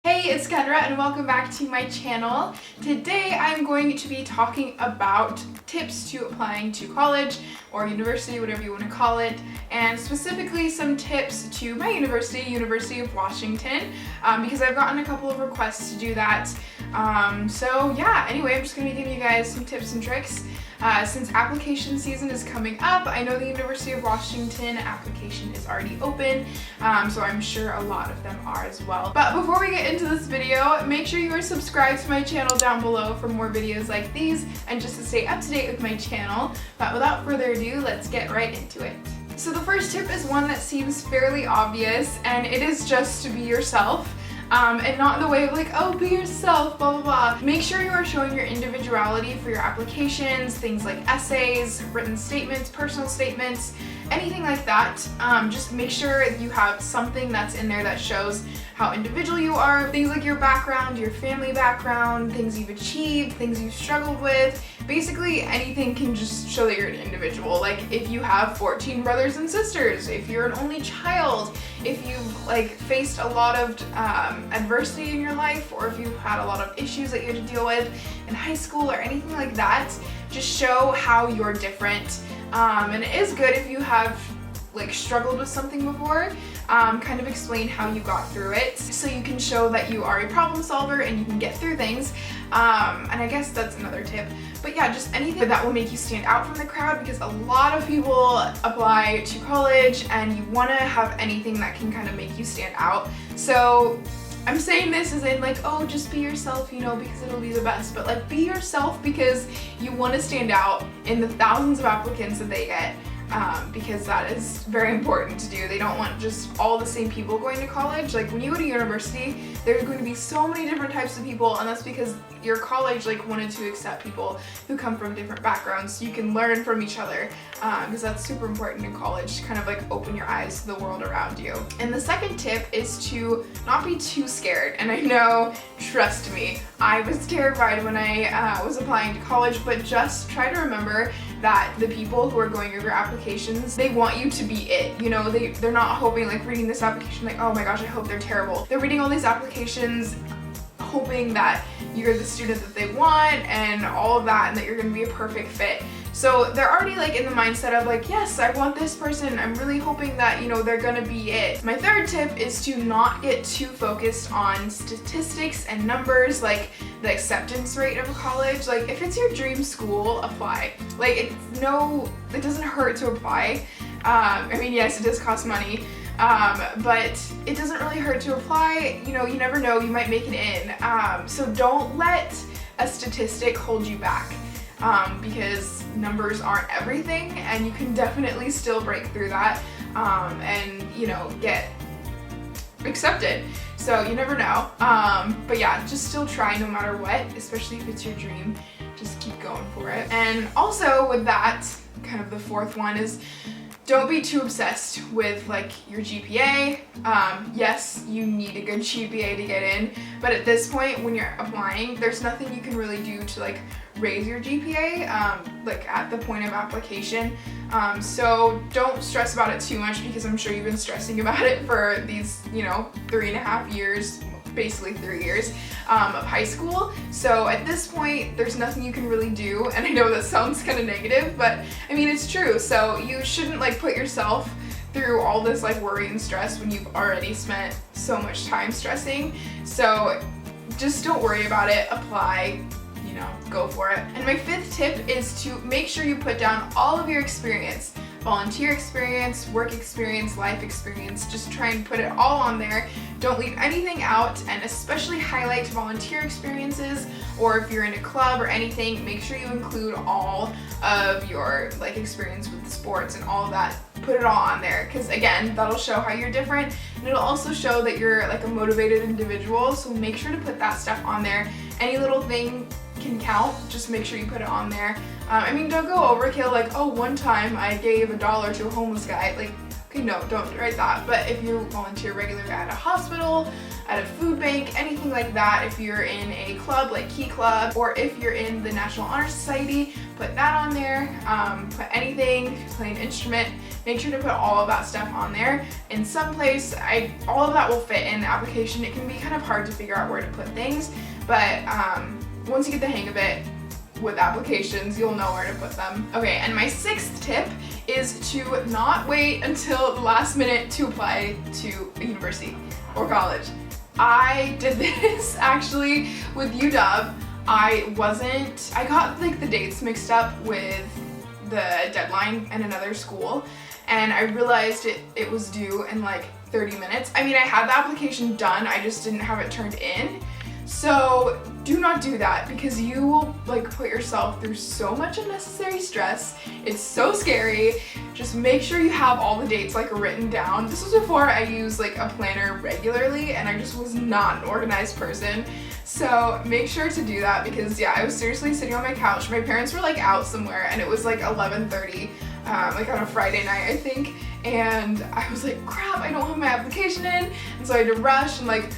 Hey, it's Kendra and welcome back to my channel. Today I'm going to be talking about tips to applying to college or university, whatever you want to call it, and specifically some tips to my university, University of Washington, because I've gotten a couple of requests to do that. So yeah, anyway, I'm just going to be giving you guys some tips and tricks. Since application season is coming up, I know the University of Washington application is already open, so I'm sure a lot of them are as well. But before we get into this video, make sure you are subscribed to my channel down below for more videos like these and just to stay up to date with my channel. But without further ado, let's get right into it. So the first tip is one that seems fairly obvious, and it is just to be yourself. And not in the way of like, oh, be yourself, blah, blah, blah. Make sure you are showing your individuality for your applications, things like essays, written statements, personal statements, anything like that. Just make sure you have something that's in there that shows how individual you are, things like your background, your family background, things you've achieved, things you've struggled with. Basically anything can just show that you're an individual. Like if you have 14 brothers and sisters, if you're an only child, if you've like faced a lot of adversity in your life, or if you've had a lot of issues that you had to deal with in high school or anything like that, just show how you're different. And it is good if you have like struggled with something before, kind of explain how you got through it so you can show that you are a problem solver and you can get through things. And I guess that's another tip. But yeah, just anything that will make you stand out from the crowd, because a lot of people apply to college and you want to have anything that can kind of make you stand out. So I'm saying this as in like, oh, just be yourself, you know, because it'll be the best. But like, be yourself because you want to stand out in the thousands of applicants that they get. Because that is very important to do. They don't want just all the same people going to college. Like when you go to university, there's going to be so many different types of people, and that's because your college like wanted to accept people who come from different backgrounds so you can learn from each other, because that's super important in college to kind of like open your eyes to the world around you. And the second tip is to not be too scared. And I know, trust me, I was terrified when I was applying to college, but just try to remember that the people who are going over applications, they want you to be it. You know, they're not hoping, like reading this application like, oh my gosh, I hope they're terrible. They're reading all these applications hoping that you're the student that they want and all of that, and that you're going to be a perfect fit. So they're already like in the mindset of like, yes, I want this person. I'm really hoping that, you know, they're gonna be it. My third tip is to not get too focused on statistics and numbers, like the acceptance rate of a college. Like if it's your dream school, apply. Like it doesn't hurt to apply. I mean, yes, it does cost money. But it doesn't really hurt to apply. You know, you never know, you might make it in. So don't let a statistic hold you back, because numbers aren't everything, and you can definitely still break through that, and, you know, get accepted. So you never know. But yeah, just still try no matter what, especially if it's your dream. Just keep going for it. And also with that, kind of the fourth one is, don't be too obsessed with like your GPA. Yes, you need a good GPA to get in, but at this point when you're applying, there's nothing you can really do to like raise your GPA, like at the point of application. So don't stress about it too much, because I'm sure you've been stressing about it for these, you know, 3.5 years, basically 3 years of high school. So at this point, there's nothing you can really do. And I know that sounds kind of negative, but I mean, it's true. So you shouldn't like put yourself through all this like worry and stress when you've already spent so much time stressing. So just don't worry about it, apply, you know, go for it. And my fifth tip is to make sure you put down all of your experience. Volunteer experience, work experience, life experience. Just try and put it all on there. Don't leave anything out, and especially highlight volunteer experiences, or if you're in a club or anything, make sure you include all of your like experience with sports and all of that. Put it all on there, because again, that'll show how you're different, and it'll also show that you're like a motivated individual. So make sure to put that stuff on there. Any little thing can count, just make sure you put it on there. I mean, don't go overkill, like, oh, one time I gave $1 to a homeless guy. Like, Okay, no, don't write that. But if you volunteer regularly at a hospital, at a food bank, anything like that, if you're in a club like Key Club, or if you're in the National Honor Society, put that on there. Put anything, play an instrument, make sure to put all of that stuff on there. In some place, all of that will fit in the application. It can be kind of hard to figure out where to put things, but once you get the hang of it with applications, you'll know where to put them. Okay, and my 6th tip is to not wait until the last minute to apply to a university or college. I did this actually with UW. I got like the dates mixed up with the deadline in another school, and I realized it was due in like 30 minutes. I mean, I had the application done, I just didn't have it turned in. So do not do that, because you will like put yourself through so much unnecessary stress. It's so scary. Just make sure you have all the dates like written down. This was before I used like a planner regularly, and I just was not an organized person. So make sure to do that, because yeah, I was seriously sitting on my couch. My parents were like out somewhere, and it was like 11:30, like on a Friday night, I think. And I was like, crap, I don't have my application in. And so I had to rush, and like,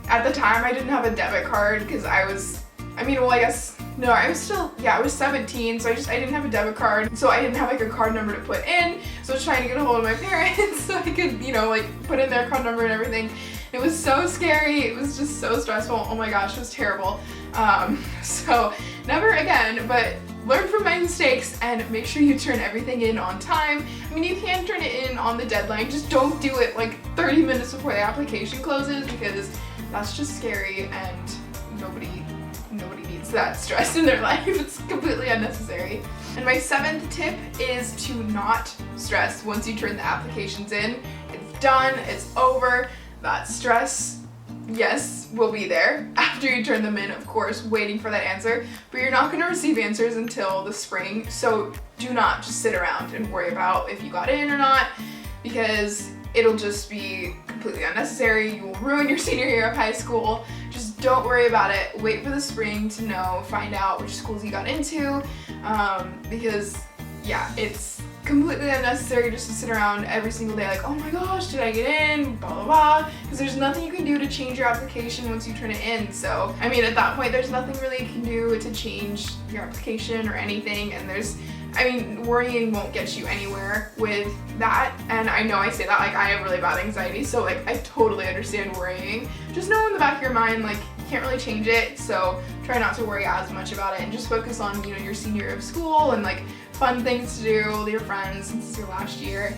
at the time I didn't have a debit card because I was 17, so I didn't have a debit card, so I didn't have like a card number to put in. So I was trying to get a hold of my parents so I could, like put in their card number and everything. It was so scary. It was just so stressful. Oh my gosh, it was terrible. So never again, but learn from my mistakes and make sure you turn everything in on time. I mean, you can turn it in on the deadline, just don't do it like 30 minutes before the application closes, because that's just scary, and nobody needs that stress in their life. It's completely unnecessary. And my 7th tip is to not stress once you turn the applications in. It's done, it's over. That stress, yes, will be there after you turn them in, of course, waiting for that answer, but you're not going to receive answers until the spring, so do not just sit around and worry about if you got in or not, because it'll just be completely unnecessary. You will ruin your senior year of high school. Just don't worry about it. Wait for the spring to find out which schools you got into, because yeah, it's completely unnecessary just to sit around every single day like, oh my gosh, did I get in, blah blah blah, because there's nothing you can do to change your application once you turn it in. So I mean, at that point there's nothing really you can do to change your application or anything, and worrying won't get you anywhere with that. And I know I say that like I have really bad anxiety, so like I totally understand worrying. Just know in the back of your mind like you can't really change it, so try not to worry as much about it and just focus on your senior year of school and like fun things to do with your friends since it's your last year.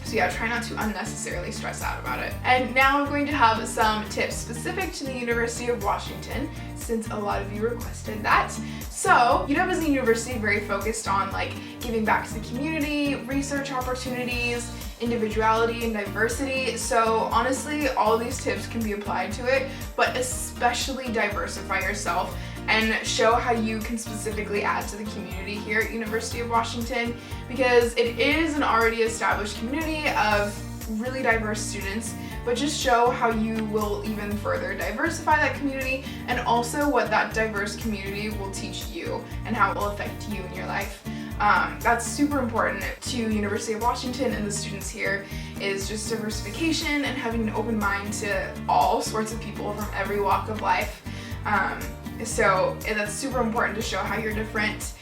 So yeah, try not to unnecessarily stress out about it. And now I'm going to have some tips specific to the University of Washington, since a lot of you requested that. So UW is a university very focused on like giving back to the community, research opportunities, individuality and diversity. So honestly, all of these tips can be applied to it, but especially diversify yourself and show how you can specifically add to the community here at University of Washington, because it is an already established community of really diverse students, but just show how you will even further diversify that community, and also what that diverse community will teach you and how it will affect you in your life. That's super important to University of Washington and the students here, is just diversification and having an open mind to all sorts of people from every walk of life. So that's super important to show how you're different,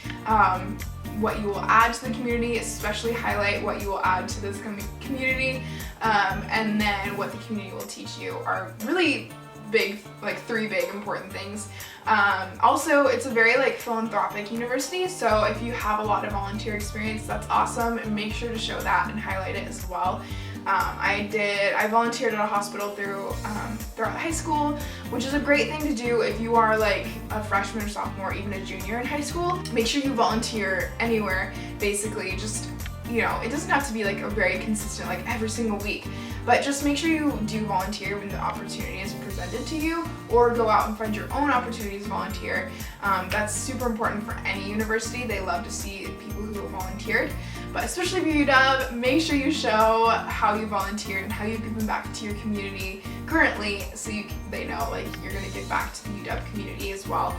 what you will add to the community, especially highlight what you will add to this community, and then what the community will teach you are really big, like 3 big important things. Also, it's a very like philanthropic university, so if you have a lot of volunteer experience, that's awesome, and make sure to show that and highlight it as well. I volunteered at a hospital throughout high school, which is a great thing to do if you are like a freshman or sophomore, even a junior in high school. Make sure you volunteer anywhere, basically. Just, it doesn't have to be like a very consistent, like every single week, but just make sure you do volunteer when the opportunity is presented to you, or go out and find your own opportunities to volunteer. That's super important for any university. They love to see people who have volunteered. But especially if you're UW, make sure you show how you volunteered and how you've given back to your community currently, so they know like you're gonna give back to the UW community as well.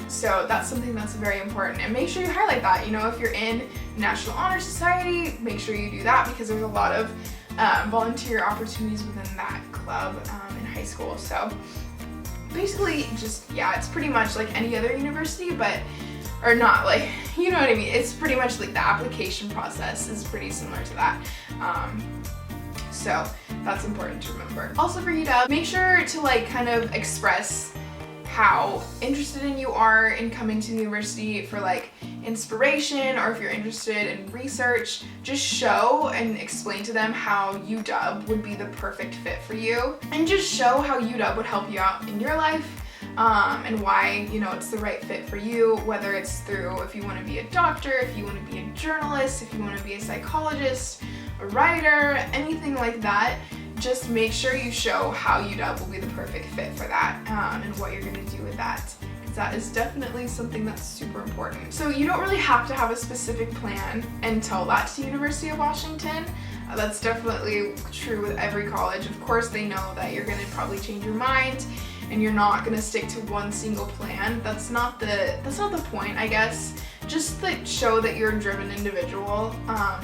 So that's something that's very important, and make sure you highlight that. You know, if you're in National Honor Society, make sure you do that, because there's a lot of volunteer opportunities within that club in high school. So basically just, yeah, it's pretty much like any other university, but, or not, like, you know what I mean, it's pretty much like the application process is pretty similar to that. So that's important to remember. Also for UW, make sure to like kind of express how interested in you are in coming to the university for like inspiration, or if you're interested in research, just show and explain to them how UW would be the perfect fit for you, and just show how UW would help you out in your life, and why, you know, it's the right fit for you, whether it's through if you want to be a doctor, if you want to be a journalist, if you want to be a psychologist, a writer, anything like that. Just make sure you show how UW will be the perfect fit for that, and what you're going to do with that, because that is definitely something that's super important. So you don't really have to have a specific plan and tell that to the University of Washington. That's definitely true with every college. Of course, they know that you're going to probably change your mind and you're not going to stick to one single plan. That's not the point, I guess. Just to show that you're a driven individual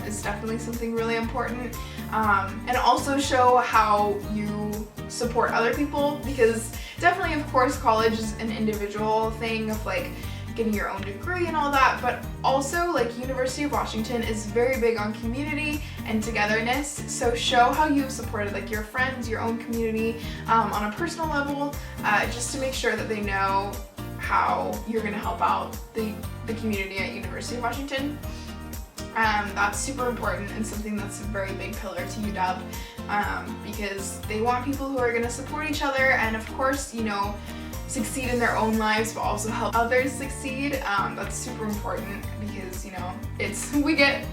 is definitely something really important. And also show how you support other people, because definitely, of course, college is an individual thing of like getting your own degree and all that, but also like University of Washington is very big on community and togetherness. So show how you've supported like your friends, your own community on a personal level, just to make sure that they know how you're going to help out the community at University of Washington. That's super important and something that's a very big pillar to UW, because they want people who are going to support each other and, of course, you know, succeed in their own lives, but also help others succeed. That's super important, because, you know, we get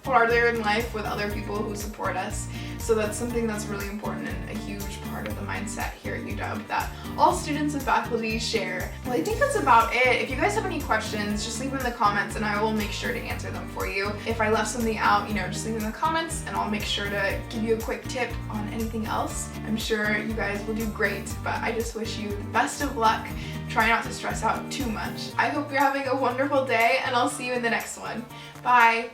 farther in life with other people who support us. So that's something that's really important and a huge part of the mindset here at UW that all students and faculty share. Well, I think that's about it. If you guys have any questions, just leave them in the comments and I will make sure to answer them for you. If I left something out, you know, just leave them in the comments and I'll make sure to give you a quick tip on anything else. I'm sure you guys will do great, but I just wish you the best of luck. Try not to stress out too much. I hope you're having a wonderful day, and I'll see you in the next one. Bye!